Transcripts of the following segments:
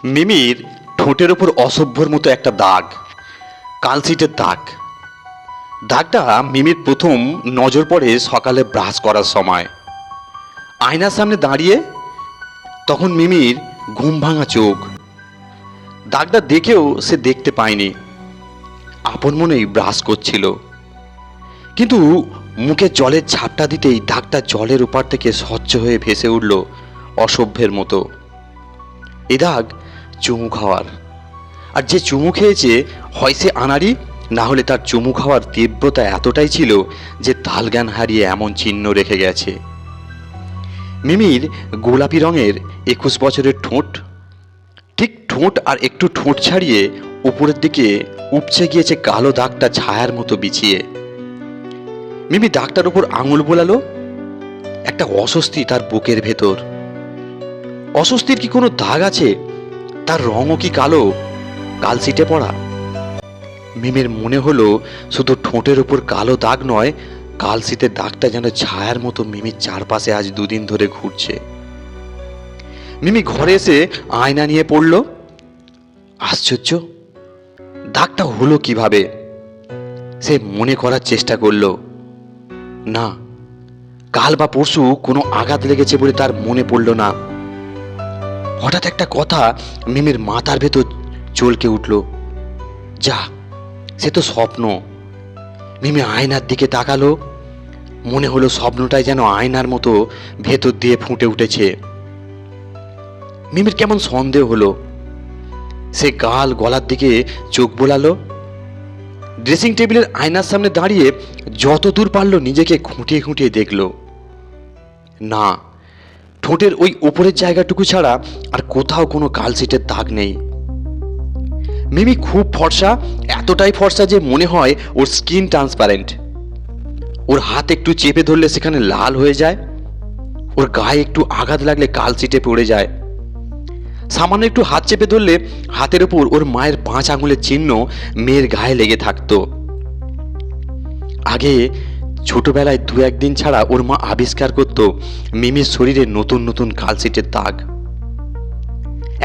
মিমির ঠোঁটের ওপর অসভ্যর মতো একটা দাগ, কালশিটের দাগ। দাগটা মিমির প্রথম নজর পড়ে সকালে ব্রাশ করার সময়। আয়নার সামনে দাঁড়িয়ে তখন মিমির ঘুম ভাঙা চোখ। দাগটা দেখেও সে দেখতে পায়নি, আপন মনেই ব্রাশ করছিল। কিন্তু মুখে জলের ঝাপটা দিতেই দাগটা জলের ওপার থেকে স্বচ্ছ হয়ে ভেসে উঠল অসভ্যের মতো। এ দাগ চুমু খাওয়ার, আর যে চুমু খেয়েছে হয় সে আনাড়ি, না হলে তার চুমু খাওয়ার তীব্রতা এতটাই ছিল যে তালজ্ঞান হারিয়ে এমন চিহ্ন রেখে গেছে। মিমির গোলাপি রঙের 21 বছরের ঠোঁট, ঠিক ঠোঁট আর একটু ঠোঁট ছাড়িয়ে উপরের দিকে উপচে গিয়েছে কালো দাগটা ছায়ার মতো বিছিয়ে। মিমি দাগটার উপর আঙুল বোলালো। একটা অস্বস্তি তার বুকের ভেতর। অস্বস্তির কি কোনো দাগ আছে? তার রঙও কি কালো, কালশিটে পড়া? মিমির মনে হলো শুধু ঠোঁটের উপর কালো দাগ নয়, কালশিটের দাগটা যেন ছায়ার মতো মিমির চারপাশে আজ দুদিন ধরে ঘুরছে। মিমি ঘরে এসে আয়না নিয়ে পড়ল। আশ্চর্য, দাগটা হলো কিভাবে? সে মনে করার চেষ্টা করলো। না, কাল বা পরশু কোনো আঘাত লেগেছে বলে তার মনে পড়ল না। হঠাৎ একটা কথা মিমির মাথার ভেতর চলকে উঠল, যা, সে তো স্বপ্ন। মিমি আয়নার দিকে তাকালো। মনে হলো স্বপ্নটাই যেন আয়নার মতো ভেতর দিয়ে ফুটে উঠেছে। মিমির কেমন সন্দেহ হলো। সে গাল গলার দিকে চোখ বোলালো। ড্রেসিং টেবিলের আয়নার সামনে দাঁড়িয়ে যত দূর পারল নিজেকে খুঁটিয়ে খুঁটিয়ে দেখল। না, ঠোঁটের ওই উপরের জায়গাটুকু ছাড়া আর কোথাও কোনো কালশিটের দাগ নেই। মিমি খুব ফর্সা, এতটাই ফর্সা যে মনে হয় ওর স্কিন ট্রান্সপারেন্ট। ওর হাত একটু চেপে ধরলে সেখানে লাল হয়ে যায়। ওর গায়ে একটু আঘাত লাগলে কালশিটে পড়ে যায়। সামান্য একটু হাত চেপে ধরলে হাতের উপর ওর মায়ের 5 আঙুলের চিহ্ন মেয়ের গায়ে লেগে থাকতো। আগে ছোটবেলায় 2-1 দিন ছাড়া ওর মা আবিষ্কার করত মিমির শরীরে নতুন নতুন কালশিটের দাগ।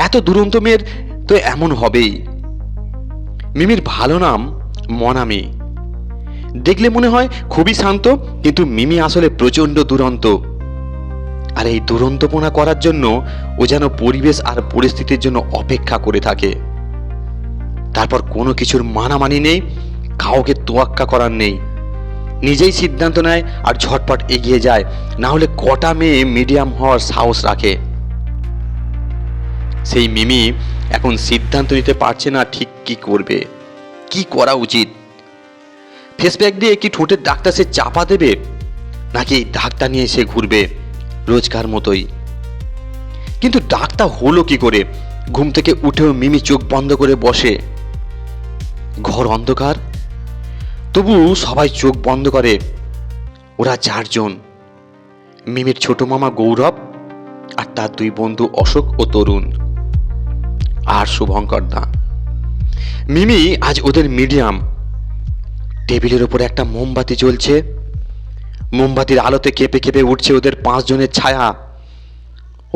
এত দুরন্ত মেয়ের তো এমন হবেই। মিমির ভালো নাম মনামি। দেখলে মনে হয় খুবই শান্ত, কিন্তু মিমি আসলে প্রচণ্ড দুরন্ত। আর এই দুরন্তপনা করার জন্য ও যেন পরিবেশ আর পরিস্থিতির জন্য অপেক্ষা করে থাকে। তারপর কোনো কিছুর মানামানি নেই, কাউকে তোয়াক্কা করার নেই, নিজেই সিদ্ধান্ত নেয় আর ঝটপট এগিয়ে যায়। না হলে কটা মেয়ে মিডিয়াম হওয়ার সাহস রাখে? সেই মিমি এখন সিদ্ধান্ত নিতে পারছে না ঠিক কি করবে, কি করা উচিত। ফেসপ্যাক দিয়ে কি ঠোঁটের দাগটা সে চাপা দেবে, নাকি দাগটা নিয়ে সে ঘুরবে রোজকার মতোই? কিন্তু দাগটা হলো কি করে? ঘুম থেকে উঠেও মিমি চোখ বন্ধ করে বসে। ঘর অন্ধকার, তবু সবাই চোখ বন্ধ করে। ওরা 4 জন, মিমির ছোট মামা গৌরব আর তার 2 বন্ধু অশোক ও তরুণ, আর শুভঙ্কর দা। মিমি আজ ওদের মিডিয়াম। টেবিলের ওপর একটা মোমবাতি জ্বলছে। মোমবাতির আলোতে কেঁপে কেঁপে উঠছে ওদের 5 জনের ছায়া।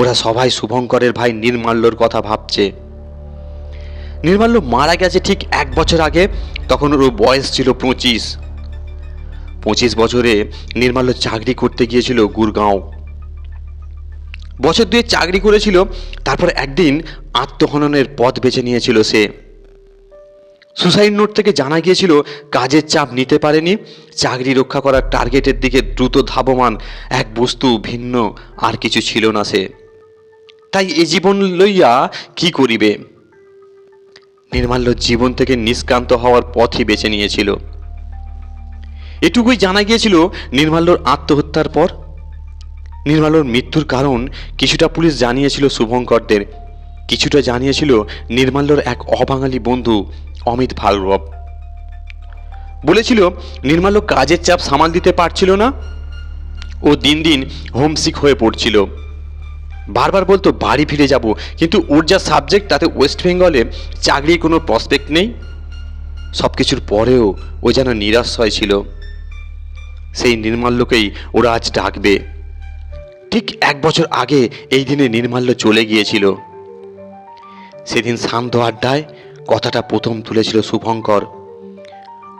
ওরা সবাই শুভঙ্করের ভাই নির্মাল্যর কথা ভাবছে। নির্মাল্য মারা গেছে ঠিক 1 বছর আগে। তখন ওর বয়স ছিল 25। 25 বছরে নির্মাল্য চাকরি করতে গিয়েছিল গুরগাঁও। বছর 2 চাকরি করেছিল, তারপর একদিন আত্মহননের পথ বেছে নিয়েছিল সে। সুসাইড নোট থেকে জানা গিয়েছিল কাজের চাপ নিতে পারেনি, চাকরি রক্ষা করার টার্গেটের দিকে দ্রুত ধাবমান এক বস্তু ভিন্ন আর কিছু ছিল না সে। তাই এ জীবন লইয়া কি করিবে? নির্মাল্য জীবন থেকে নিষ্ক্রান্ত হওয়ার পথই বেছে নিয়েছিল। এটুকুই জানা গিয়েছিল নির্মাল্যর আত্মহত্যার পর। নির্মাল্যর মৃত্যুর কারণ কিছুটা পুলিশ জানিয়েছিল শুভঙ্করদের, কিছুটা জানিয়েছিল নির্মাল্যর এক অবাঙালি বন্ধু অমিত ভার্গব। বলেছিল নির্মাল্য কাজের চাপ সামাল দিতে পারছিল না, ও দিন দিন হোমসিক হয়ে পড়ছিল। বারবার বলতো বাড়ি ফিরে যাব, কিন্তু ওর যা সাবজেক্ট তাতে ওয়েস্ট বেঙ্গলে চাকরির কোনো প্রসপেক্ট নেই। সব কিছুর পরেও ও যেন নিরাশ্রয় ছিল। সেই নির্মাল্যকেই ওরা আজ ডাকবে। ঠিক 1 বছর আগে এই দিনে নির্মাল্য চলে গিয়েছিল। সেদিন শান্ত আড্ডায় কথাটা প্রথম তুলেছিল শুভঙ্কর।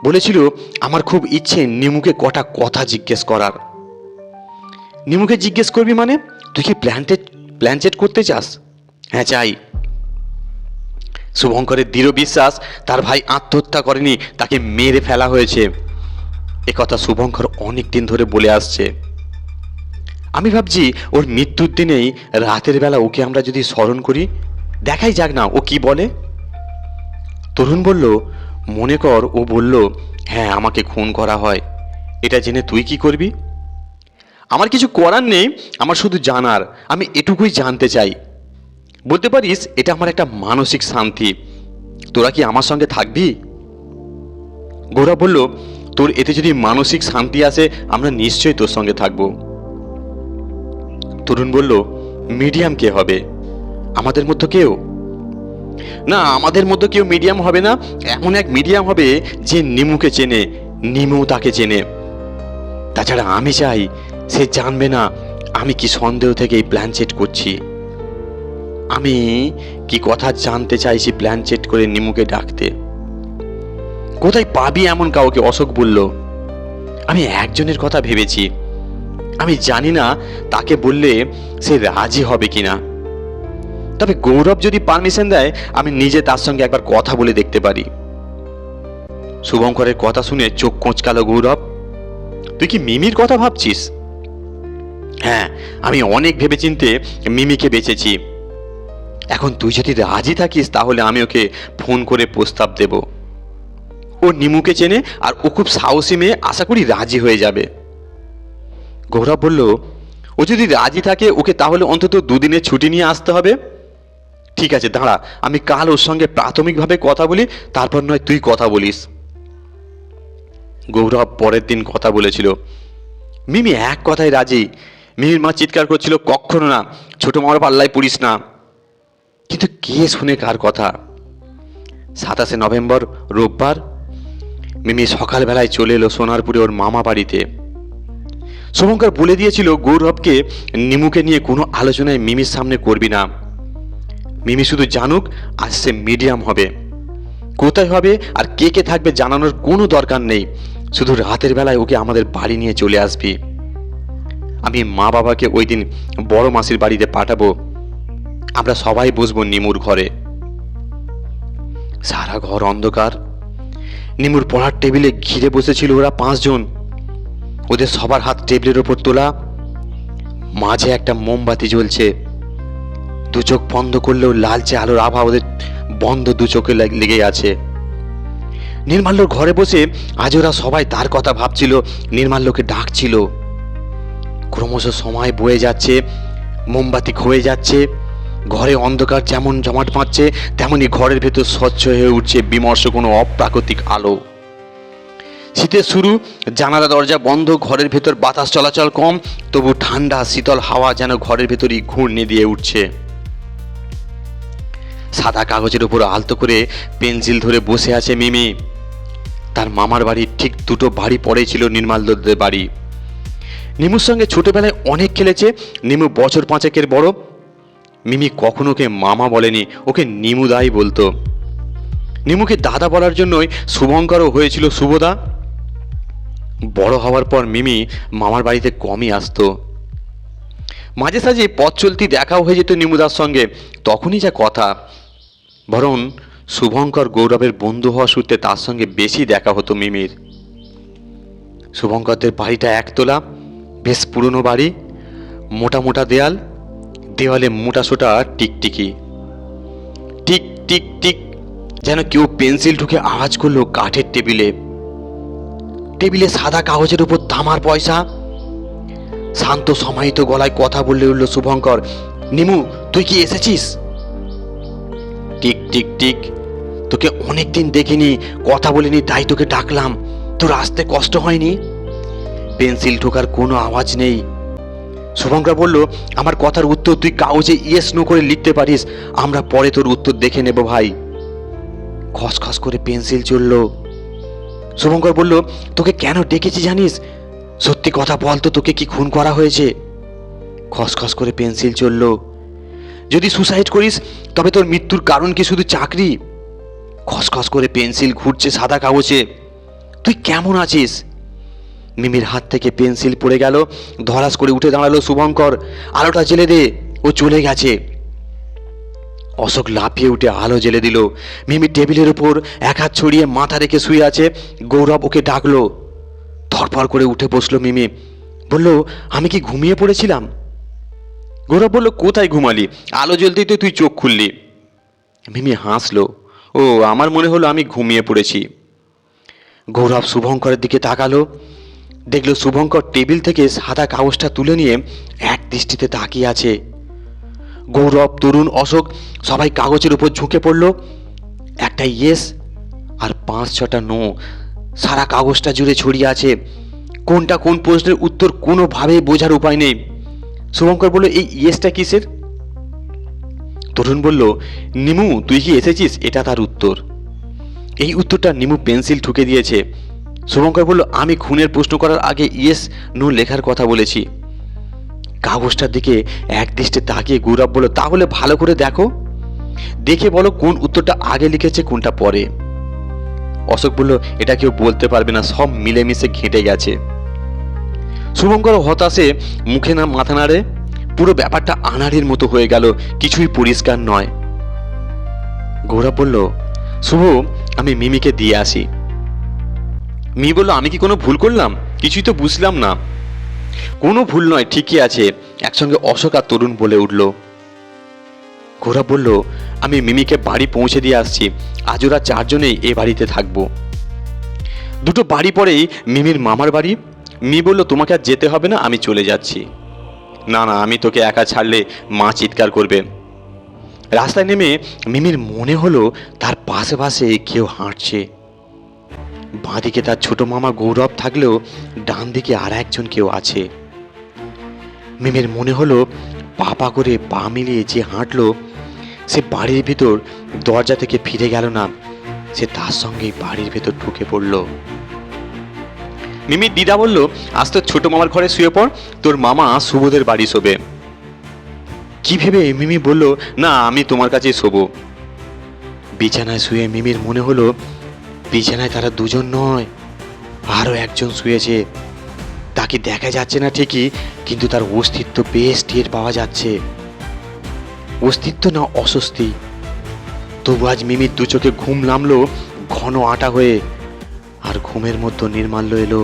বলেছিল, আমার খুব ইচ্ছে নিমুকে কটা কথা জিজ্ঞেস করার। নিমুকে জিজ্ঞেস করবি মানে? তুই কি প্ল্যান চেট করতে চাস? হ্যাঁ, চাই। শুভঙ্করের দৃঢ় বিশ্বাস তার ভাই আত্মহত্যা করেনি, তাকে মেরে ফেলা হয়েছে। একথা শুভঙ্কর অনেক দিন ধরে বলে আসছে। আমি ভাবছি ওর মৃত্যুর দিনেই রাতের বেলা ওকে আমরা যদি স্মরণ করি, দেখাই যাক না ও কি বলে। তরুণ বলল, মনে কর ও বলল, হ্যাঁ আমাকে খুন করা হয়, এটা জেনে তুই কি করবি? আমার কিছু করার নেই, আমার শুধু জানার, আমি এটুকুই জানতে চাই। বলতে পারিস এটা আমার একটা মানসিক শান্তি। তোরা কি আমার সঙ্গে থাকবি? গৌরব বলল, তোর এতে যদি মানসিক শান্তি আসে আমরা নিশ্চয়ই তোর সঙ্গে থাকব। তরুণ বলল, মিডিয়াম কে হবে? আমাদের মধ্যে কেউ? না, আমাদের মধ্যে কেউ মিডিয়াম হবে না। এমন এক মিডিয়াম হবে যে নিমুকে চেনে, নিমু তাকে চেনে। তাছাড়া আমি চাই সে জানবে না আমি কি সন্দেহ থেকে এই প্ল্যান চেট করছি। আমি কি কথা জানতে চাইছি প্ল্যান চেট করে নিমুকে ডাকতে। কোথায় পাবি এমন কাউকে? অশোক বলল, আমি একজনের কথা ভেবেছি। আমি জানি না তাকে বললে সে রাজি হবে কিনা, তবে গৌরব যদি পারমিশন দেয় আমি নিজে তার সঙ্গে একবার কথা বলে দেখতে পারি। শুভঙ্করের কথা শুনে চোখ কোঁচকালো গৌরব। তুই কি মিমির কথা ভাবছিস? হ্যাঁ, আমি অনেক ভেবেচিন্তে মিমিকে বেঁচেছি। এখন তুই যদি রাজি থাকিস তাহলে আমি ওকে ফোন করে প্রস্তাব দেব। ও নিমুকে চেনে আর ও খুব সাহসী মেয়ে, আশা করি রাজি হয়ে যাবে। গৌরব বলল, ও যদি রাজি থাকে ওকে তাহলে অন্তত দুদিনের ছুটি নিয়ে আসতে হবে। ঠিক আছে, দাঁড়া, আমি কাল ওর সঙ্গে প্রাথমিকভাবে কথা বলি, তারপর নয় তুই কথা বলিস। গৌরব পরের দিন কথা বলেছিল। মিমি এক কথায় রাজি। মিমির মা চিৎকার করছিল, কখনো না, ছোট মামার পাল্লায় পড়িস না। কিন্তু কে শুনে কার কথা? 27 নভেম্বর রোববার মিমি সকালবেলায় চলে এলো সোনারপুরে ওর মামা বাড়িতে। শুভঙ্কর বলে দিয়েছিল গৌরবকে নিমুকে নিয়ে কোনো আলোচনায় মিমির সামনে করবি না। মিমি শুধু জানুক আজ সে মিডিয়াম হবে। কোথায় হবে আর কে কে থাকবে জানানোর কোনো দরকার নেই, শুধু রাতের বেলায় ওকে আমাদের বাড়ি নিয়ে চলে আসবি। আমি মা বাবাকে ওই দিন বড় মাসির বাড়িতে পাঠাবো। আমরা সবাই বসবো নিমুর ঘরে। সারা ঘর অন্ধকার। নিমুর পড়ার টেবিলে ঘিরে বসেছিল ওরা 5 জন। ওদের সবার হাত টেবিলের ওপর তোলা, মাঝে একটা মোমবাতি জ্বলছে। দু চোখ বন্ধ করলেও লালচে আলোর আভা ওদের বন্ধ দু চোখে লেগে আছে। নির্মাল্যর ঘরে বসে আজ ওরা সবাই তার কথা ভাবছিল, নির্মাল্যকে ডাকছিল। ক্রমশ সময় বয়ে যাচ্ছে, মোমবাতি ক্ষয়ে যাচ্ছে। ঘরে অন্ধকার যেমন জমাট বাঁধছে, তেমনি ঘরের ভেতর স্বচ্ছ হয়ে উঠছে বিমর্ষ কোনো অপ্রাকৃতিক আলো। শীতের শুরু, জানালা দরজা বন্ধ, ঘরের ভেতর বাতাস চলাচল কম, তবু ঠান্ডা শীতল হাওয়া যেন ঘরের ভেতরই ঘূর্ণি দিয়ে উঠছে। সাদা কাগজের উপর আলতো করে পেন্সিল ধরে বসে আছে মিমি। তার মামার বাড়ির ঠিক দুটো বাড়ি পরেই ছিল নির্মালদের বাড়ি। নিমুর সঙ্গে ছোটবেলায় অনেক খেলেছে। নিমু বছর 5 বড়। মিমি কখনো ওকে মামা বলেনি, ওকে নিমুদাই বলতো। নিমুকে দাদা বলার জন্যই শুভঙ্করও হয়েছিল শুভদা। বড় হওয়ার পর মিমি মামার বাড়িতে কমই আসতো। মাঝে সাঝে পথ চলতি দেখাও হয়ে যেত নিমুদার সঙ্গে, তখনই যা কথা। বরং শুভঙ্কর গৌরবের বন্ধু হওয়া সূত্রে তার সঙ্গে বেশি দেখা হতো মিমির। শুভঙ্করদের বাড়িটা একতলা, বেশ পুরনো বাড়ি। মোটা মোটা দেয়াল, দেওয়ালে মোটা সোটা টিকটিকি। টিক টিক টিক যেন কেউ পেন্সিল ঢুকে আওয়াজ করলো কাঠের টেবিলে। টেবিলে সাদা কাগজের উপর তামার পয়সা। শান্ত সমাহিত গলায় কথা বললে উঠল শুভঙ্কর, নিমু তুই কি এসেছিস? টিক টিক টিক, তোকে অনেকদিন দেখিনি, কথা বলিনি, তাই তোকে ডাকলাম। তোর আসতে কষ্ট হয়নি? পেন্সিল ঢোকার কোনো আওয়াজ নেই। শুভঙ্কর বলল, আমার কথার উত্তর তুই কাগজে ইয়েস নো করে লিখতে পারিস, আমরা পরে তোর উত্তর দেখে নেব ভাই। খসখস করে পেন্সিল চলল। শুভঙ্কর বলল, তোকে কেন ডেকেছি জানিস? সত্যি কথা বল তো, তোকে কি খুন করা হয়েছে? খসখস করে পেন্সিল চলল। যদি সুসাইড করিস তবে তোর মৃত্যুর কারণ কি শুধু চাকরি? খসখস করে পেন্সিল ঘুরছে সাদা কাগজে। তুই কেমন আছিস? মিমির হাত থেকে পেন্সিল পড়ে গেল। ধরাস করে উঠে দাঁড়ালো শুভঙ্কর। আলোটা জ্বেলে দে, ও চলে গেছে। অশোক লাফিয়ে উঠে আলো জ্বেলে দিল। মিমি টেবিলের উপর এক হাত ছড়িয়ে মাথা রেখে শুয়ে আছে। গৌরব ওকে ডাকলো। ধরপড় করে উঠে বসলো মিমি। বলল, আমি কি ঘুমিয়ে পড়েছিলাম? গৌরব বলল, কোথায় ঘুমালি? আলো জ্বলতেই তো তুই চোখ খুললি। মিমি হাসলো। ও, আমার মনে হলো আমি ঘুমিয়ে পড়েছি। গৌরব শুভঙ্করের দিকে তাকালো। দেখলো শুভঙ্কর টেবিল থেকে সাদা কাগজটা তুলে নিয়ে এক দৃষ্টিতে তাকিয়ে আছে। গৌরব, তরুণ, অশোক সবাই কাগজের উপর ঝুঁকে পড়ল। একটা ইয়েস আর 5-6টা নো সারা কাগজটা জুড়ে ছড়িয়ে আছে। কোনটা কোন প্রশ্নের উত্তর কোনোভাবেই বোঝার উপায় নেই। শুভঙ্কর বলল, এই ইয়েসটা কিসের? তরুণ বলল, নিমু তুই কি এসেছিস, এটা তার উত্তর। এই উত্তরটা নিমু পেন্সিল ঠুকে দিয়েছে। শুভঙ্কর বলল, আমি খুনের প্রশ্ন করার আগে ইয়েস নো লেখার কথা বলেছি। কাগজটার দিকে এক দৃষ্টে তাকিয়ে গৌরব বলল, তাহলে ভালো করে দেখো, দেখে বলো কোন উত্তরটা আগে লিখেছে কোনটা পরে। অশোক বলল, এটা কেউ বলতে পারবে না, সব মিলেমিশে ঘেঁটে গেছে। শুভঙ্কর হতাশে মুখে না মাথা নাড়ে। পুরো ব্যাপারটা আনাড়ির মতো হয়ে গেল, কিছুই পরিষ্কার নয়। গৌরব বলল, শুভ, আমি মিমিকে দিয়ে আসি। মিমি বলল, আমি কি কোনো ভুল করলাম? কিছুই তো বুঝলাম না। কোনো ভুল নয়, ঠিকই আছে, একসঙ্গে অশোক আর তরুণ বলে উঠল। গৌরব বলল, আমি মিমিকে বাড়ি পৌঁছে দিয়ে আসছি। আজ ওরা 4 জনেই এ বাড়িতে থাকবো। 2টো বাড়ি পরেই মিমির মামার বাড়ি। মিমি বলল, তোমাকে আর যেতে হবে না, আমি চলে যাচ্ছি। না না, আমি তোকে একা ছাড়লে মা চিৎকার করবে। রাস্তায় নেমে মিমির মনে হলো তার পাশে পাশে কেউ হাঁটছে। বাঁদিকে তার ছোট মামা গৌরব থাকলেও ডান দিকে আর একজন কেউ আছে। মিমির মনে হলো পা করে পা মিলিয়ে যে হাঁটলো সে বাড়ির ভিতর দরজা থেকে ফিরে গেল না, সে তার সঙ্গেই বাড়ির ভেতর ঢুকে পড়ল। মিমির দিদা বলল, আজ তোর ছোট মামার ঘরে শুয়ে পড়, তোর মামা শুভদের বাড়ি শোবে। কি ভেবে মিমি বলল, না, আমি তোমার কাছেই শোবো। বিছানায় শুয়ে মিমির মনে হলো বিছানায় তারা 2 জন নয়, আরো একজন শুয়েছে। তাকে দেখা যাচ্ছে না ঠিকই, কিন্তু তার অস্তিত্ব বেশ টের পাওয়া যাচ্ছে। অস্তিত্ব না অস্বস্তি। তবু আজ মিমির 2 চোখে ঘুম নামলো ঘন আটা হয়ে। আর ঘুমের মধ্যে নির্মাল্য এলো।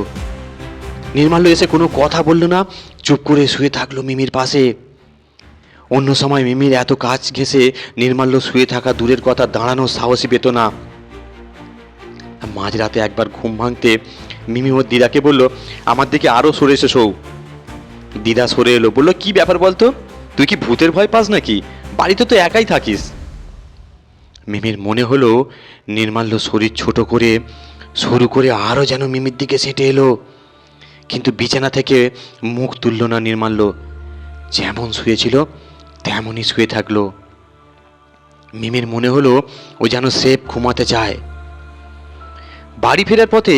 নির্মাল্য এসে কোনো কথা বলল না, চুপ করে শুয়ে থাকলো মিমির পাশে। অন্য সময় মিমির এত কাজ ঘেঁষে নির্মাল্য শুয়ে থাকা দূরের কথা, দাঁড়ানোর সাহসী পেত না। মাঝরাতে একবার ঘুম ভাঙতে মিমি ওর দিদাকে বলল, আমার দিকে আরো সরে এসে শোও। দিদা সরে এলো, বলল, কি ব্যাপার বলতো, তুই কি ভূতের ভয় পাস নাকি? বাড়িতে তো একাই থাকিস। মিমির মনে হলো নির্মাল্য শরীর ছোট করে সরু করে আরো যেন মিমির দিকে সেটে এলো, কিন্তু বিছানা থেকে মুখ তুলল না নির্মাল্য। যেমন শুয়েছিল তেমনই শুয়ে থাকলো। মিমির মনে হলো ও যেন সেফ ঘুমাতে চায়। বাড়ি ফেরার পথে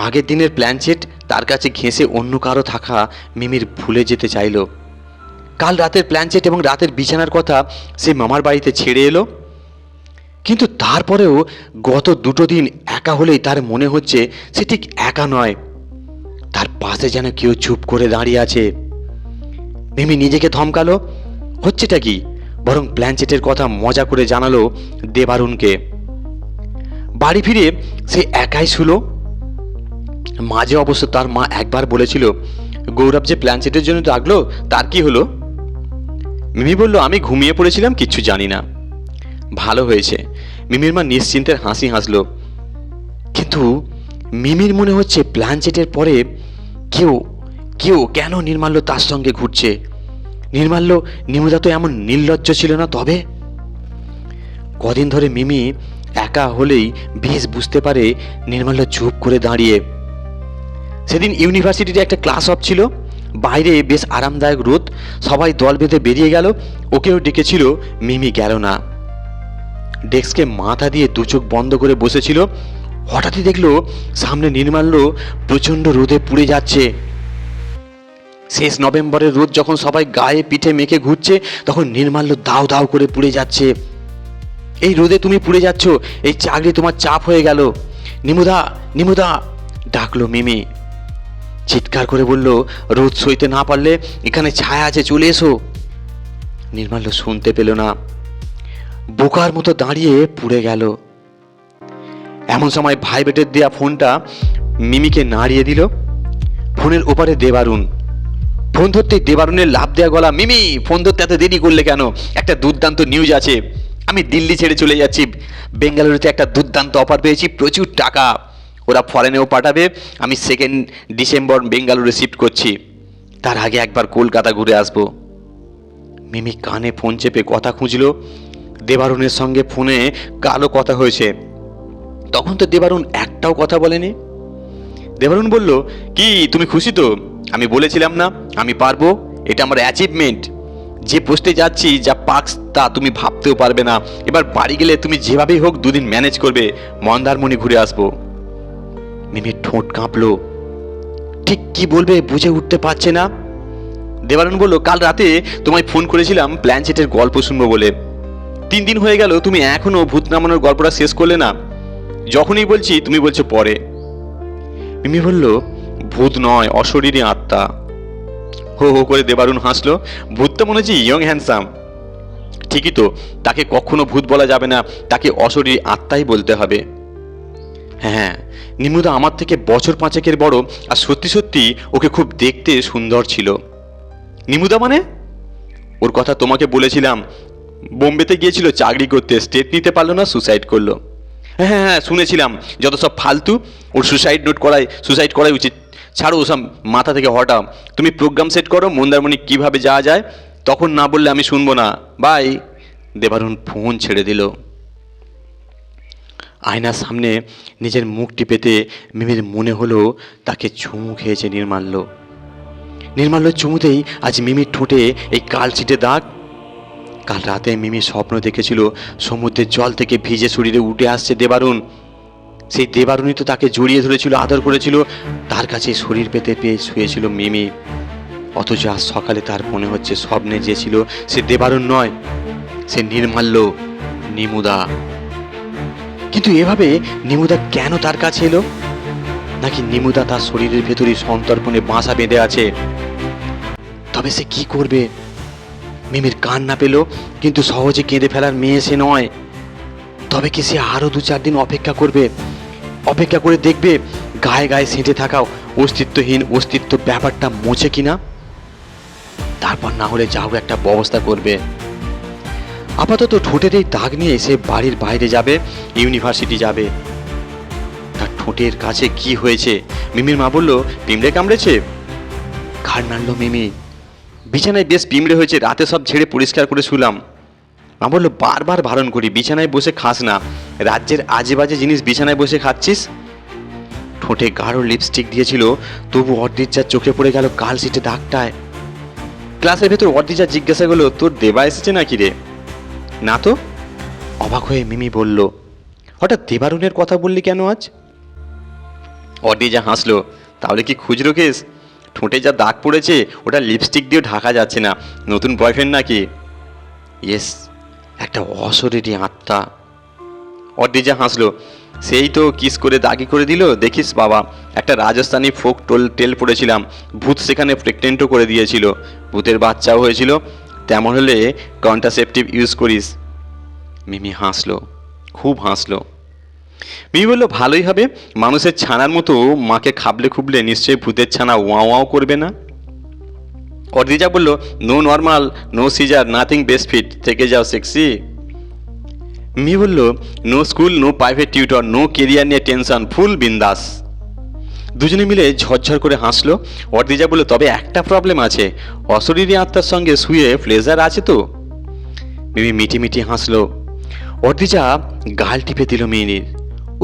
আগের দিনের প্ল্যানচেট তার কাছে ঘেঁষে অন্য কারো থাকা মিমির ভুলে যেতে চাইল। কাল রাতের প্ল্যানচেট এবং রাতের বিছানার কথা সে মামার বাড়িতে ছেড়ে এলো, কিন্তু তারপরেও গত 2টো দিন একা হলেই তার মনে হচ্ছে সে ঠিক একা নয়, তার পাশে যেন কেউ চুপ করে দাঁড়িয়ে আছে। মিমি নিজেকে ধমকালো, হচ্ছেটা কি, বরং প্ল্যানচেটের কথা মজা করে জানালো দেবারুণকে। বাড়ি ফিরে সে একাই শুলো। মাঝে অবশ্য তার মা একবার বলেছিল, গৌরব যে প্ল্যানচেটের জন্য ডাকলো, তার কি হলো? মিমি বলল, আমি ঘুমিয়ে পড়েছিলাম, কিচ্ছু জানি না। ভালো হয়েছে, মিমির মা নিশ্চিন্তের হাসি হাসলো। কিন্তু মিমির মনে হচ্ছে প্ল্যানচেটের পরে কেউ কেউ কেন নির্মাল্য তার সঙ্গে ঘুরছে। নির্মাল্য নিমুদা তো এমন নির্লজ্জ ছিল না। তবে কদিন ধরে মিমি একা হলেই বেশ বুঝতে পারে নির্মাল্য চুপ করে দাঁড়িয়ে। সেদিন ইউনিভার্সিটিতে একটা ক্লাস অফ ছিল, বাইরে বেশ আরামদায়ক রোদ, সবাই দল বেঁধে বেরিয়ে গেল, ওকেও ডেকেছিল, মিমি গেল না। ডেস্কে মাথা দিয়ে 2 চোখ বন্ধ করে বসেছিল। হঠাৎই দেখলো সামনে নির্মাল্য প্রচণ্ড রোদে পুড়ে যাচ্ছে। শেষ নভেম্বরের রোদ যখন সবাই গায়ে পিঠে মেখে ঘুরছে, তখন নির্মাল্য দাউ দাউ করে পুড়ে যাচ্ছে। এই রোদে তুমি পুড়ে যাচ্ছ, এই চাকরি তোমার চাপ হয়ে গেল। নিমুদা, নিমুদা, ডাকলো মিমি। চিৎকার করে বলল, রোদ সইতে না পারলে এখানে ছায়া আছে, চলে এসো। নির্মাল্য শুনতে পেল না, বোকার মতো দাঁড়িয়ে পুড়ে গেল। এমন সময় ভাইব্রেটের দেয়া ফোনটা মিমিকে নাড়িয়ে দিল। ফোনের ওপারে দেবারুণ। ফোন ধরতেই দেবারুণের লাফ দেয়া গলা, মিমি ফোন ধরতে এত দেরি করলে কেন? একটা দুর্দান্ত নিউজ আছে, আমি দিল্লি ছেড়ে চলে যাচ্ছি। বেঙ্গালুরুতে একটা দুর্দান্ত অফার পেয়েছি, প্রচুর টাকা, ওরা ফরেনেও পাঠাবে। আমি 2 ডিসেম্বর বেঙ্গালুরু শিফট করছি, তার আগে একবার কলকাতা ঘুরে আসবো। মিমি কানে ফোন চেপে কথা খুঁজলো। দেবারুণের সঙ্গে ফোনে কালো কথা হয়েছে, তখন তো দেবারুণ একটাও কথা বলেনি। দেবারুণ বলল, কি তুমি খুশি তো? আমি বলেছিলাম না আমি পারবো, এটা আমার অ্যাচিভমেন্ট। যে পোস্টে যাচ্ছি, যা পার্কস তা তুমি ভাবতেও পারবে না। এবার বাড়ি গেলে তুমি যেভাবেই হোক 2 দিন ম্যানেজ করবে, মন্দারমণি ঘুরে আসবো। মিমির ঠোঁট কাঁপলো, ঠিক কি বলবে বুঝে উঠতে পারছে না। দেবারুণ বলল, কাল রাতে তোমায় ফোন করেছিলাম প্ল্যানচেটের গল্প শুনবো বলে। 3 দিন হয়ে গেল, তুমি এখনো ভূত নামানোর গল্পটা শেষ করলে না। যখনই বলছি তুমি বলছো পরে। মিমি বলল, ভূত নয়, অশরীরী আত্মা। হো হো করে দেবারুণ হাসলো। ভূত তো মনে হচ্ছে ইয়ং হ্যান্ডসাম। ঠিকই তো, তাকে কখনো ভূত বলা যাবে না, তাকে অশরীরী আত্মাই বলতে হবে। হ্যাঁ, নিমুদা আমার থেকে বছর 5 বড়, আর সত্যি সত্যি ওকে খুব দেখতে সুন্দর ছিল। নিমুদা মানে? ওর কথা তোমাকে বলেছিলাম, বোম্বেতে গিয়েছিল চাকরি করতে, স্টেট নিতে পারলো না, সুসাইড করলো। হ্যাঁ হ্যাঁ হ্যাঁ, শুনেছিলাম। যত সব ফালতু, ওর সুসাইড করাই উচিত। ছাড়ো ওসব মাথা থেকে হটাও। তুমি প্রোগ্রাম সেট করো, মন্দারমণি কিভাবে যাওয়া যায়, তখন না বললে আমি শুনবো না। বাই। দেবারুণ ফোন ছেড়ে দিল। আয়নার সামনে নিজের মুখটি পেতে মিমির মনে হলো তাকে চুমু খেয়েছে নির্মাল্য। নির্মাল্য চুমুতেই আজ মিমির ঠোঁটে এই কালচিটে দাগ। কাল রাতে মিমি স্বপ্ন দেখেছিল সমুদ্রের জল থেকে ভিজে শরীরে উঠে আসছে দেবারুণ। সেই দেবারুণই তো তাকে জড়িয়ে ধরেছিল, আদর করেছিল, তার কাছে শরীর পেতে পেয়ে শুয়েছিল মিমি। অথচ আজ সকালে তার মনে হচ্ছে স্বপ্নে যে ছিল সে দেবারুণ নয়, সে নির্মাল্য, নিমুদা। কিন্তু এভাবে নিমুদা কেন তার কাছে এলো? নাকি নিমুদা তার শরীরের ভেতরই সন্তর্পণে বাসা বেঁধে আছে? তবে সে কি করবে? মিমির কান্না পেল, কিন্তু সহজে কেঁদে ফেলার মেয়ে সে নয়। তবে কি সে আরো 2-4 দিন অপেক্ষা করবে? অপেক্ষা করে দেখবে গায়ে গায়ে সেঁটে থাকা অস্তিত্বহীন অস্তিত্ব ব্যাপারটা মুছে কিনা। তারপর না হলে যা হোক একটা ব্যবস্থা করবে। আপাতত ঠোঁটের এই দাগ নিয়ে সে বাড়ির বাইরে যাবে, ইউনিভার্সিটি যাবে। তার ঠোঁটের কাছে কি হয়েছে? মিমির মা বলল, পিঁমড়ে কামড়েছে। ঘাড় নাড়ল মিমি। বিছানায় বেশ পিঁমড়ে হয়েছে, রাতে সব ঝেড়ে পরিষ্কার করে শুলাম। মা বলল, বারবার বারণ করি বিছানায় বসে খাস না, রাজ্যের আজে বাজে জিনিস বিছানায় বসে খাচ্ছিস। ঠোঁটে গাঢ় লিপস্টিক দিয়েছিল, তবু অর্দিজার চোখে পড়ে গেল কালশিটে দাগটায়। ক্লাসের ভেতর অর্দিজা জিজ্ঞাসা করলো, তোর দেবা এসেছে নাকি রে? না তো। অবাক হয়ে মিমি বলল, হঠাৎ দেবারুণের কথা বললি কেন আজ? অর্দিজা হাসলো, তাহলে কি খুচরো কেস? ঠোঁটে যা দাগ পড়েছে ওটা লিপস্টিক দিয়েও ঢাকা যাচ্ছে না। নতুন বয়ফ্রেন্ড নাকি? ইয়েস, একটা অশরীরী আত্মা। অর্দিজা হাসলো, সেই তো কিস করে দাগি করে দিল। দেখিস বাবা, একটা রাজস্থানী ফোক টেল পড়েছিলাম, ভূত সেখানে প্রেগনেন্টও করে দিয়েছিল, ভূতের বাচ্চাও হয়েছিল। তেমন হলে কন্ট্রাসেপটিভ ইউজ করিস। মিমি হাসলো, খুব হাসলো। মিমি বলল, ভালোই হবে, মানুষের ছানার মতো মাকে খাবলে খুবলে নিশ্চয়ই ভূতের ছানা ওয়াও ওয়াও করবে না। অর্দিজা বলল, no normal, no caesar, nothing best fit, থেকে যাও সেক্সি। মি বলল, no school, no private tutor, no career নিয়ে টেনশন, ফুল বিন্দাস। দুজনে মিলে ঝরঝর করে হাসলো। অর্দিজা বলল, তবে একটা প্রবলেম আছে, অশরীরী আত্মার সঙ্গে শুয়ে প্লেজার আছে তো? মিমি মিটি মিটি হাসলো। অর্দিজা গাল টিপে দিল মিনির।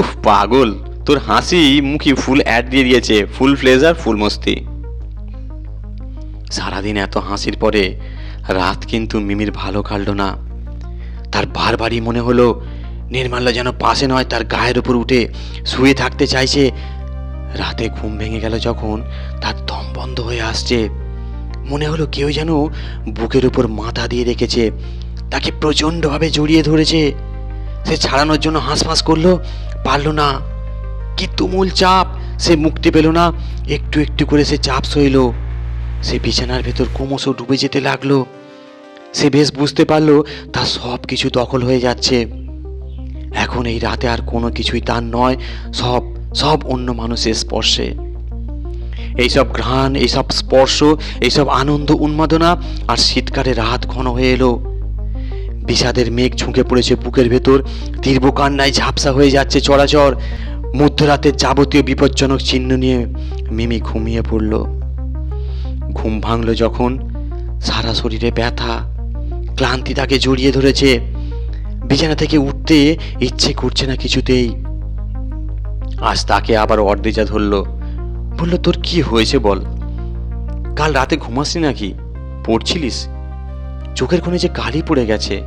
উফ পাগল, তোর হাসি মুখি ফুল অ্যাড দিয়ে দিয়েছে, ফুল প্লেজার, ফুল মস্তি। সারাদিন এত হাসির পরে রাত কিন্তু মিমির ভালো কাটল না। তার বারবারই মনে হলো নির্মাল্য যেন পাশে নয়, তার গায়ের উপর উঠে শুয়ে থাকতে চাইছে। রাতে ঘুম ভেঙে গেল যখন, তার দম বন্ধ হয়ে আসছে। মনে হলো কেউ যেন বুকের উপর মাথা দিয়ে রেখেছে, তাকে প্রচণ্ডভাবে জড়িয়ে ধরেছে। সে ছাড়ানোর জন্য হাঁসফাঁস করলো, পারল না। কি তুমুল চাপ, সে মুক্তি পেল না। একটু একটু করে সে চাপ সইল। সে বিছানার ভেতর ক্রমশ ডুবে যেতে লাগলো। সে বেশ বুঝতে পারলো তার সব কিছু দখল হয়ে যাচ্ছে। এখন এই রাতে আর কোনো কিছুই তার নয়, সব সব অন্য মানুষের স্পর্শে। এইসব ঘ্রাণ, এইসব স্পর্শ, এইসব আনন্দ উন্মাদনা। আর শীতকালে রাত ঘন হয়ে এলো। বিষাদের মেঘ ঝুঁকে পড়েছে বুকের ভেতর, তীব্র কান্নায় ঝাপসা হয়ে যাচ্ছে চরাচর। মধ্যরাতের যাবতীয় বিপজ্জনক চিহ্ন নিয়ে মিমি ঘুমিয়ে পড়ল। ঘুম ভাঙল যখন, সারা শরীরে ব্যথা, ক্লান্তি তাকে জড়িয়ে ধরেছে। বিছানা থেকে উঠতে ইচ্ছে করছে না কিছুতেই। আজ তাকে আবার অর্ধেজা ধরল। বলল, তোর কি হয়েছে বল? কাল রাতে ঘুমাসনি নাকি? পড়ছিলিস? চোখের কোণে যে কালি পড়ে গেছে।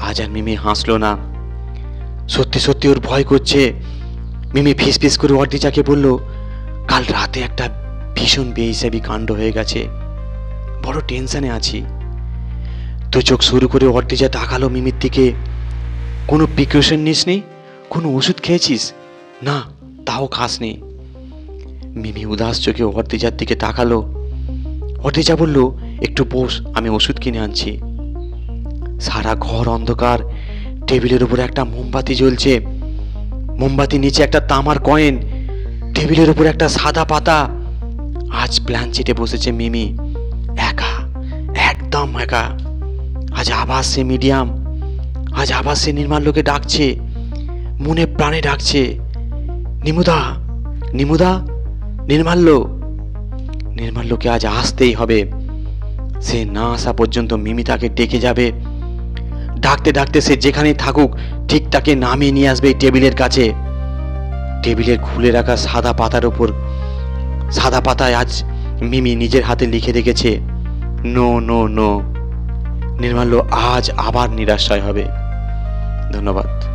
আজ আর মিমি হাসলো না। সত্যি সত্যি ওর ভয় করছে। মিমি ফিস ফিস করে অর্ধেজাকে বলল, কাল রাতে একটা ভীষণ বেহিসাবি কাণ্ড হয়ে গেছে, বড় টেনশনে আছি। তো চোখ শুরু করে অর্ধেজা তাকালো মিমির দিকে। কোনো প্রিকশন নিসনি? কোনো ওষুধ খেয়েছিস? না, তাও খাসনি। মিমি উদাস চোখে অর্ধেজার দিকে তাকালো। অর্ধেজা বলল, একটু বস, আমি ওষুধ কিনে আনছি। সারা ঘর অন্ধকার। টেবিলের উপর একটা মোমবাতি জ্বলছে। মোমবাতি নিচে একটা তামার কয়েন। টেবিলের উপর একটা সাদা পাতা। আজ প্ল্যানচেটে বসেছে মিমি, একা, একদম একা। আজ আবার সে মিডিয়াম। আজ আবার সে নির্মাল্যকে ডাকছে, মনে প্রাণে ডাকছে, নিমুদা, নিমুদা, নির্মাল্য। নির্মাল্যকে আজ আসতেই হবে। সে না আসা পর্যন্ত মিমি তাকে ডেকে যাবে। ডাকতে ডাকতে সে যেখানেই থাকুক ঠিক তাকে নামিয়ে নিয়ে আসবে টেবিলের কাছে। টেবিলের খুলে রাখা সাদা পাতার উপর, সাদা পাতায় আজ মিমি নিজের হাতে লিখে রেখেছে, নো নো নো। নির্মাল্য আজ আবার নিরাশ্রয় হবে। ধন্যবাদ।